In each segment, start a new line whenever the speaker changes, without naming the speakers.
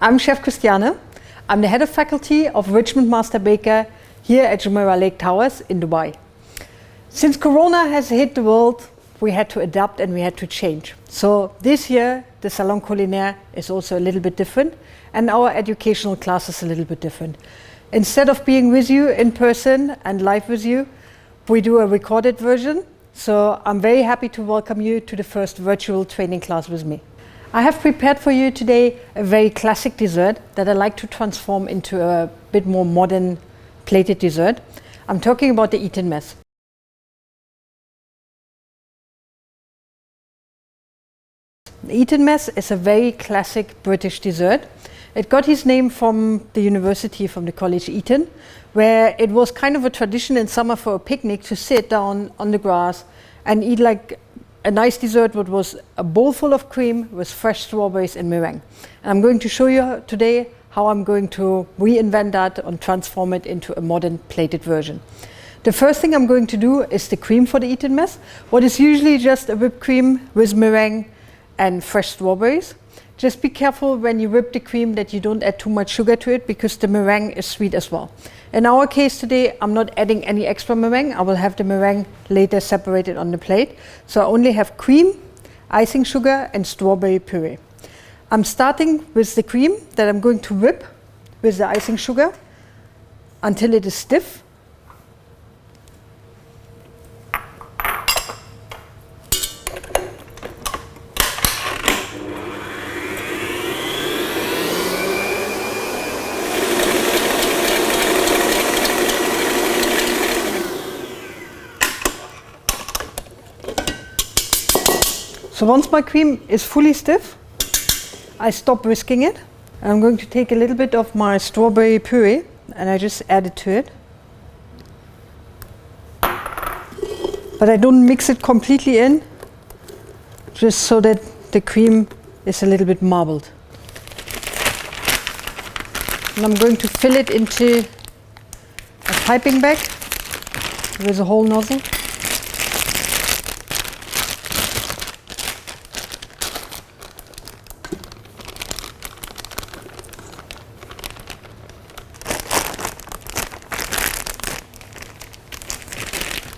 I'm Chef Christiane. I'm the head of faculty of Richmont Masterbaker here at Jumeirah Lake Towers in Dubai. Since Corona has hit the world, we had to adapt and we had to change. So this year, the Salon Culinaire is also a little bit different, and our educational class is a little bit different. Instead of being with you in person and live with you, we do a recorded version. So I'm very happy to welcome you to the first virtual training class with me. I have prepared for you today a very classic dessert that I like to transform into a bit more modern plated dessert. I'm talking about the Eton mess. The Eton mess is a very classic British dessert. It got its name from the university, from the college Eton, where it was kind of a tradition in summer for a picnic to sit down on the grass and eat like a nice dessert, what was a bowl full of cream with fresh strawberries and meringue. And I'm going to show you today how I'm going to reinvent that and transform it into a modern plated version. The first thing I'm going to do is the cream for the Eton mess. What is usually just a whipped cream with meringue and fresh strawberries. Just be careful when you whip the cream that you don't add too much sugar to it, because the meringue is sweet as well. In our case today, I'm not adding any extra meringue. I will have the meringue later separated on the plate. So I only have cream, icing sugar and strawberry puree. I'm starting with the cream that I'm going to whip with the icing sugar until it is stiff. So once my cream is fully stiff, I stop whisking it. I'm going to take a little bit of my strawberry puree and I just add it to it. But I don't mix it completely in, just so that the cream is a little bit marbled. And I'm going to fill it into a piping bag with a whole nozzle.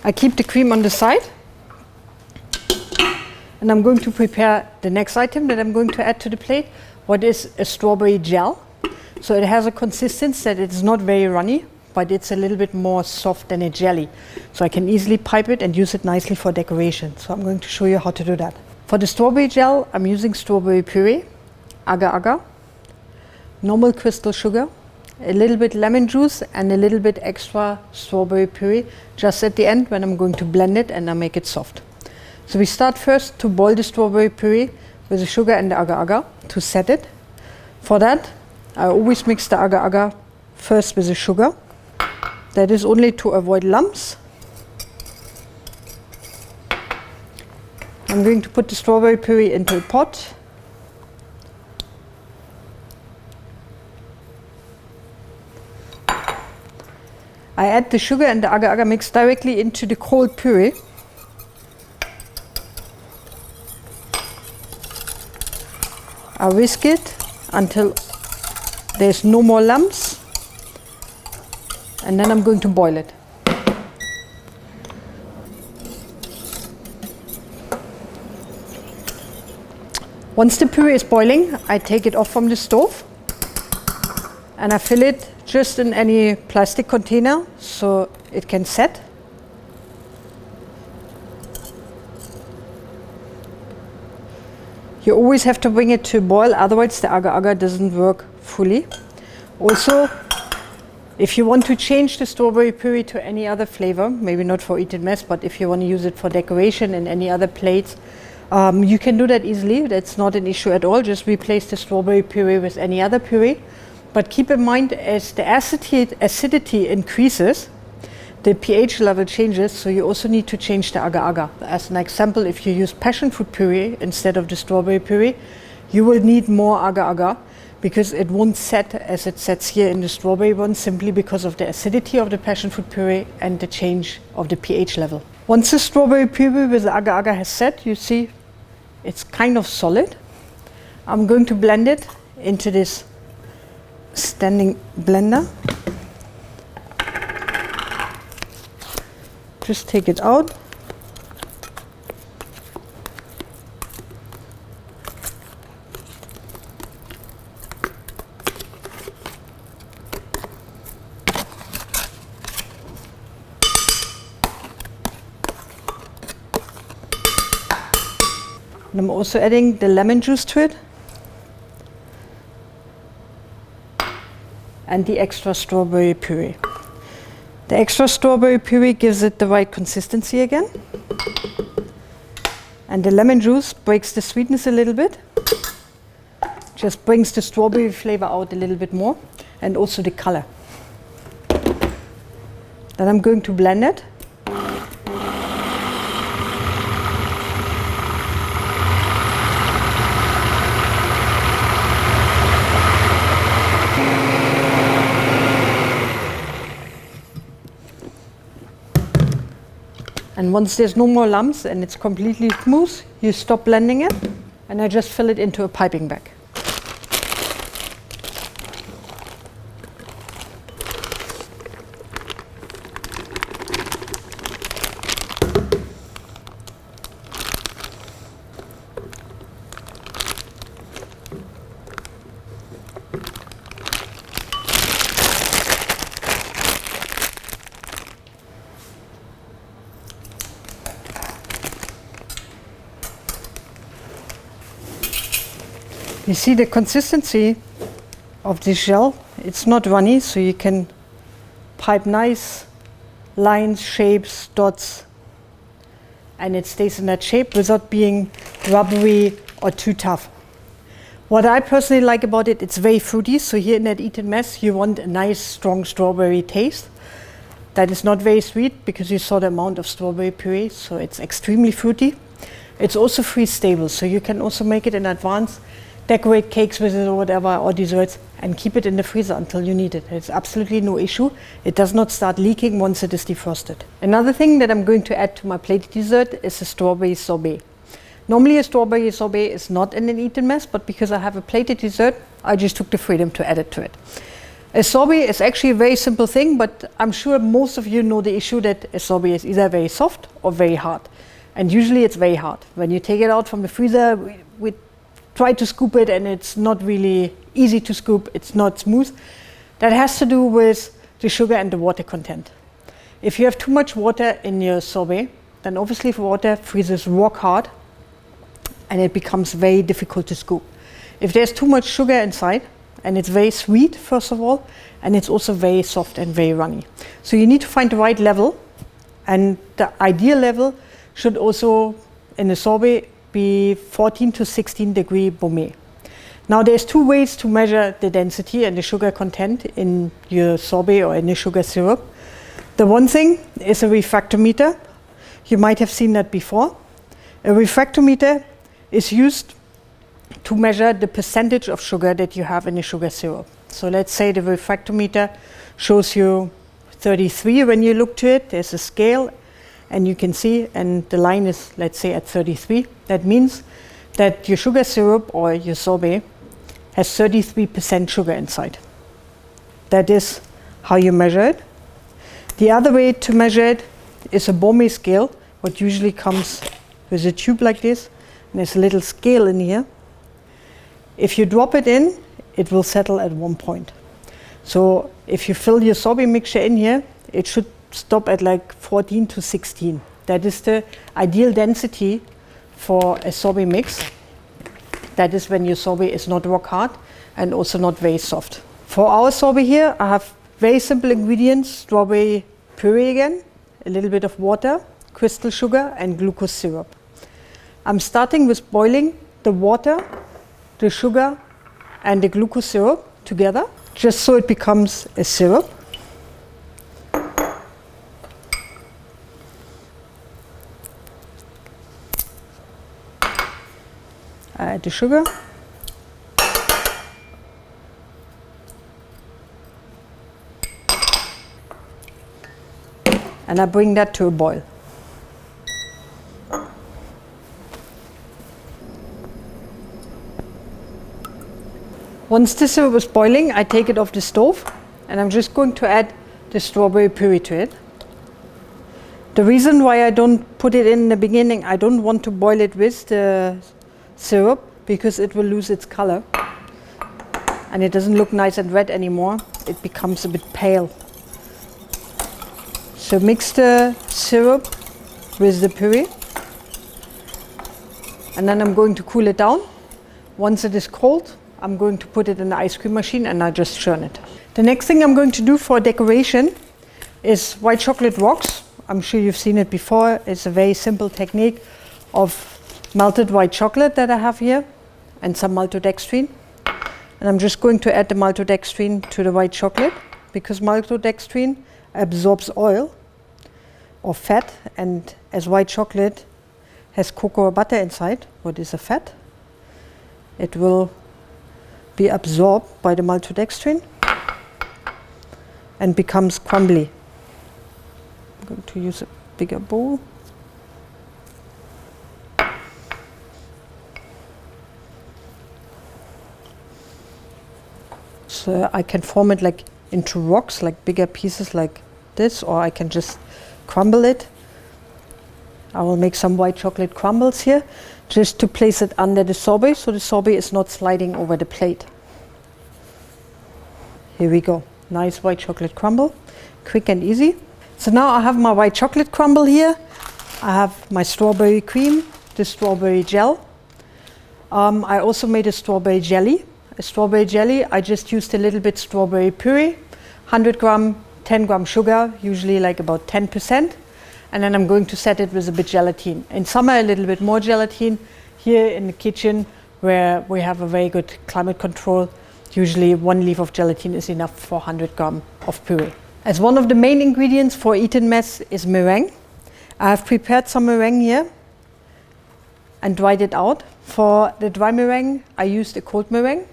I keep the cream on the side, and I'm going to prepare the next item that I'm going to add to the plate, what is a strawberry gel. So it has a consistency that it's not very runny, but it's a little bit more soft than a jelly. So I can easily pipe it and use it nicely for decoration. So I'm going to show you how to do that. For the strawberry gel, I'm using strawberry puree, agar-agar, normal crystal sugar, a little bit lemon juice and a little bit extra strawberry puree just at the end when I'm going to blend it and I make it soft. So we start first to boil the strawberry puree with the sugar and the agar-agar to set it. For that, I always mix the agar-agar first with the sugar. That is only to avoid lumps. I'm going to put the strawberry puree into a pot. I add the sugar and the agar-agar mix directly into the cold puree. I whisk it until there's no more lumps, and then I'm going to boil it. Once the puree is boiling, I take it off from the stove and I fill it just in any plastic container so it can set. You always have to bring it to boil, otherwise the agar-agar doesn't work fully. Also, if you want to change the strawberry puree to any other flavor, maybe not for Eton mess, but if you want to use it for decoration in any other plates, you can do that easily. That's not an issue at all. Just replace the strawberry puree with any other puree. But keep in mind, as the acidity increases, the pH level changes, so you also need to change the agar-agar. As an example, if you use passion fruit puree instead of the strawberry puree, you will need more agar-agar because it won't set as it sets here in the strawberry one, simply because of the acidity of the passion fruit puree and the change of the pH level. Once the strawberry puree with the agar-agar has set, you see it's kind of solid. I'm going to blend it into this standing blender. Just take it out. And I'm also adding the lemon juice to it and the extra strawberry puree. The extra strawberry puree gives it the right consistency again, and the lemon juice breaks the sweetness a little bit, just brings the strawberry flavor out a little bit more, and also the color. Then I'm going to blend it. And once there's no more lumps and it's completely smooth, you stop blending it, and I just fill it into a piping bag. You see the consistency of this gel. It's not runny, so you can pipe nice lines, shapes, dots, and it stays in that shape without being rubbery or too tough. What I personally like about it, it's very fruity. So here in that Eton mess, you want a nice, strong strawberry taste. That is not very sweet because you saw the amount of strawberry puree, so it's extremely fruity. It's also freeze stable, so you can also make it in advance, decorate cakes with it or whatever, or desserts, and keep it in the freezer until you need it. It's absolutely no issue. It does not start leaking once it is defrosted. Another thing that I'm going to add to my plated dessert is a strawberry sorbet. Normally a strawberry sorbet is not in an Eton mess, but because I have a plated dessert, I just took the freedom to add it to it. A sorbet is actually a very simple thing, but I'm sure most of you know the issue that a sorbet is either very soft or very hard. And usually it's very hard. When you take it out from the freezer, we try to scoop it and it's not really easy to scoop, it's not smooth. That has to do with the sugar and the water content. If you have too much water in your sorbet, then obviously water freezes rock hard and it becomes very difficult to scoop. If there's too much sugar inside, and it's very sweet first of all, and it's also very soft and very runny. So you need to find the right level, and the ideal level should also in a sorbet be 14 to 16 degree Beaumet. Now there's two ways to measure the density and the sugar content in your sorbet or in the sugar syrup. The one thing is a refractometer. You might have seen that before. A refractometer is used to measure the percentage of sugar that you have in the sugar syrup. So let's say the refractometer shows you 33 when you look to it. There's a scale and you can see, and the line is, let's say, at 33. That means that your sugar syrup or your sorbet has 33% sugar inside. That is how you measure it. The other way to measure it is a Beaumet scale, what usually comes with a tube like this, and there's a little scale in here. If you drop it in, it will settle at 1 point. So if you fill your sorbet mixture in here, it should stop at like 14 to 16. That is the ideal density for a sorbet mix. That is when your sorbet is not rock hard and also not very soft. For our sorbet here, I have very simple ingredients: strawberry puree again, a little bit of water, crystal sugar, and glucose syrup. I'm starting with boiling the water, the sugar, and the glucose syrup together, just so it becomes a syrup. I add the sugar. And I bring that to a boil. Once the syrup is boiling, I take it off the stove and I'm just going to add the strawberry puree to it. The reason why I don't put it in the beginning, I don't want to boil it with the syrup because it will lose its color and it doesn't look nice and red anymore. It becomes a bit pale. So mix the syrup with the puree and then I'm going to cool it down. Once it is cold, I'm going to put it in the ice cream machine and I just churn it. The next thing I'm going to do for decoration is white chocolate rocks. I'm sure you've seen it before. It's a very simple technique of melted white chocolate that I have here and some maltodextrin. And I'm just going to add the maltodextrin to the white chocolate because maltodextrin absorbs oil or fat, and as white chocolate has cocoa butter inside, what is a fat, it will be absorbed by the maltodextrin and becomes crumbly. I'm going to use a bigger bowl. So I can form it like into rocks, like bigger pieces like this, or I can just crumble it. I will make some white chocolate crumbles here just to place it under the sorbet so the sorbet is not sliding over the plate. Here we go. Nice white chocolate crumble, quick and easy. So now I have my white chocolate crumble here. I have my strawberry cream, the strawberry gel. I also made a strawberry jelly. A strawberry jelly, I just used a little bit strawberry puree, 100 gram, 10 gram sugar, usually like about 10%. And then I'm going to set it with a bit gelatine. In summer, a little bit more gelatine. Here in the kitchen, where we have a very good climate control, usually 1 leaf of gelatine is enough for 100 gram of puree. As one of the main ingredients for Eton mess is meringue. I have prepared some meringue here and dried it out. For the dry meringue, I used a cold meringue.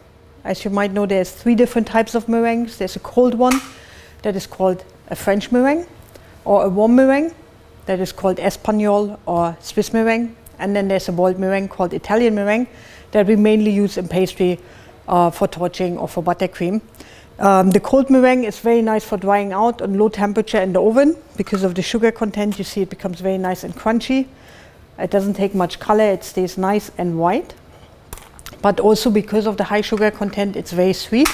As you might know, there's 3 different types of meringues. There's a cold one that is called a French meringue, or a warm meringue that is called Espagnol or Swiss meringue. And then there's a boiled meringue called Italian meringue that we mainly use in pastry for torching or for buttercream. The cold meringue is very nice for drying out on low temperature in the oven because of the sugar content. You see it becomes very nice and crunchy. It doesn't take much color, it stays nice and white. But also because of the high sugar content, it's very sweet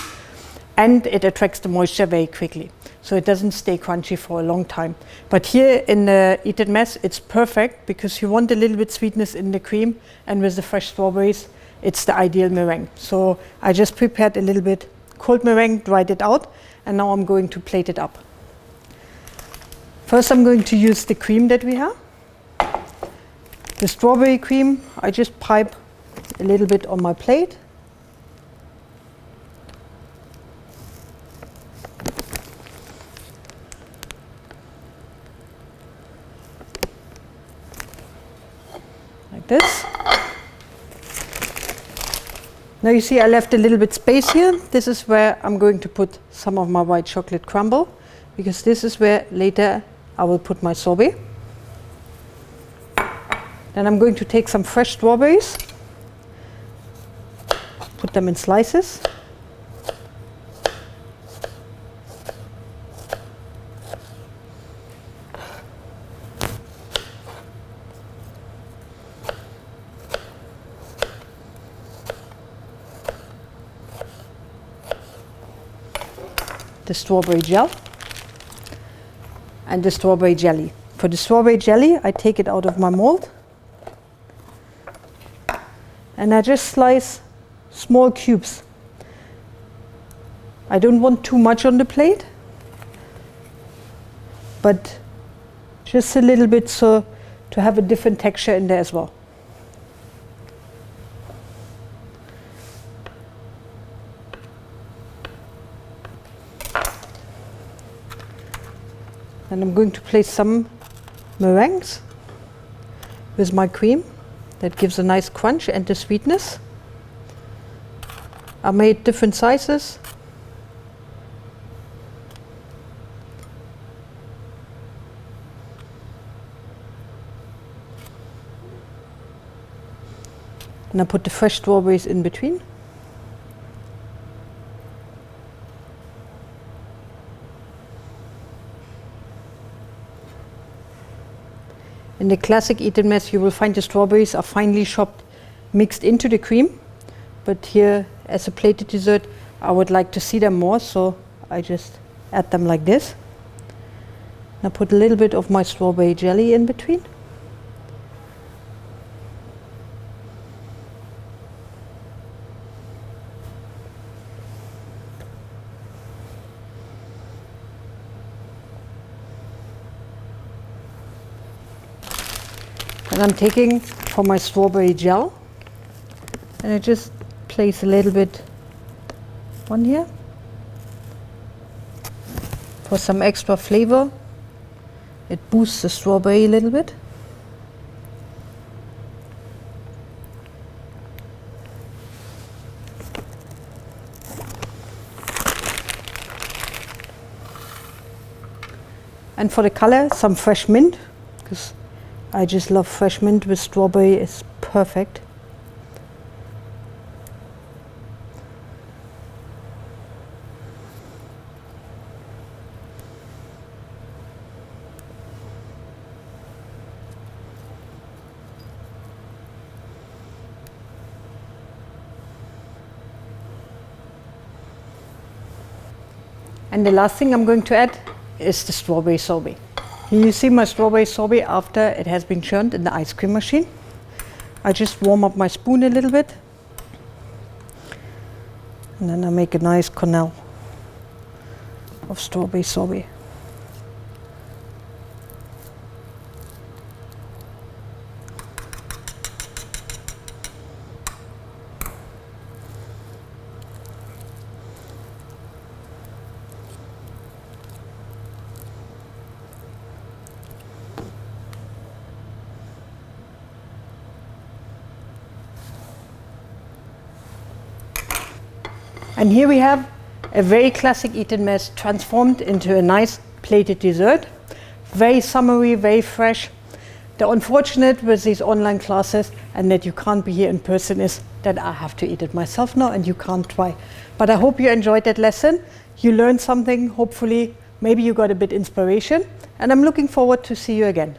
and it attracts the moisture very quickly. So it doesn't stay crunchy for a long time. But here in the Eton mess, it's perfect because you want a little bit sweetness in the cream, and with the fresh strawberries, it's the ideal meringue. So I just prepared a little bit cold meringue, dried it out, and now I'm going to plate it up. First I'm going to use the cream that we have. The strawberry cream, I just pipe a little bit on my plate. Like this. Now you see I left a little bit space here. This is where I'm going to put some of my white chocolate crumble, because this is where later I will put my sorbet. Then I'm going to take some fresh strawberries, put them in slices. The strawberry gel and the strawberry jelly. For the strawberry jelly, I take it out of my mold and I just slice small cubes. I don't want too much on the plate, but just a little bit so to have a different texture in there as well. And I'm going to place some meringues with my cream. That gives a nice crunch and the sweetness. I made different sizes. And I put the fresh strawberries in between. In the classic Eton mess, you will find the strawberries are finely chopped, mixed into the cream. But here, as a plated dessert, I would like to see them more, so I just add them like this. Now put a little bit of my strawberry jelly in between. And I'm taking for my strawberry gel, and I just place a little bit on here for some extra flavor. It boosts the strawberry a little bit. And for the color, some fresh mint, because I just love fresh mint with strawberry, it's perfect. And the last thing I'm going to add is the strawberry sorbet. Here you see my strawberry sorbet after it has been churned in the ice cream machine. I just warm up my spoon a little bit, and then I make a nice canal of strawberry sorbet. And here we have a very classic Eton mess transformed into a nice plated dessert. Very summery, very fresh. The unfortunate with these online classes and that you can't be here in person is that I have to eat it myself now and you can't try. But I hope you enjoyed that lesson. You learned something, hopefully, maybe you got a bit inspiration. And I'm looking forward to see you again.